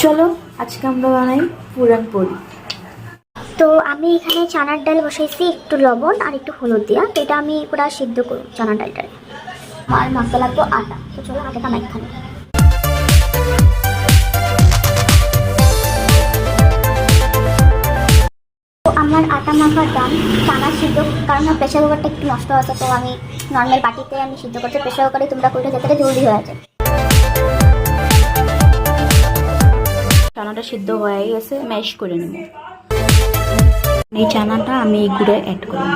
চলো আজকে আমরা বানাই পুরানপোলি। তো আমি এখানে চানার ডাল বসাইছি একটু লবণ আর একটু হলুদ দিয়া। তো এটা আমি পুরো সিদ্ধ করব চানার ডালটা। আর মাখতে লাগবো আটা। তো চলো আটাটা মাখানো। তো আমার আটা মাখার দাম চানা সিদ্ধ, কারণ প্রেশার কুকারটা একটু নষ্ট আছে, তো আমি নর্মাল বাটিতে আমি সিদ্ধ করতে, প্রেশার কুকারে তোমরা করলে যাতে জলদি হয়ে যায়। চানাটা সিদ্ধ হয়ে গেছে, ম্যাশ করে নেব। এই চানাটা আমি এই গুঁড়ে অ্যাড করব।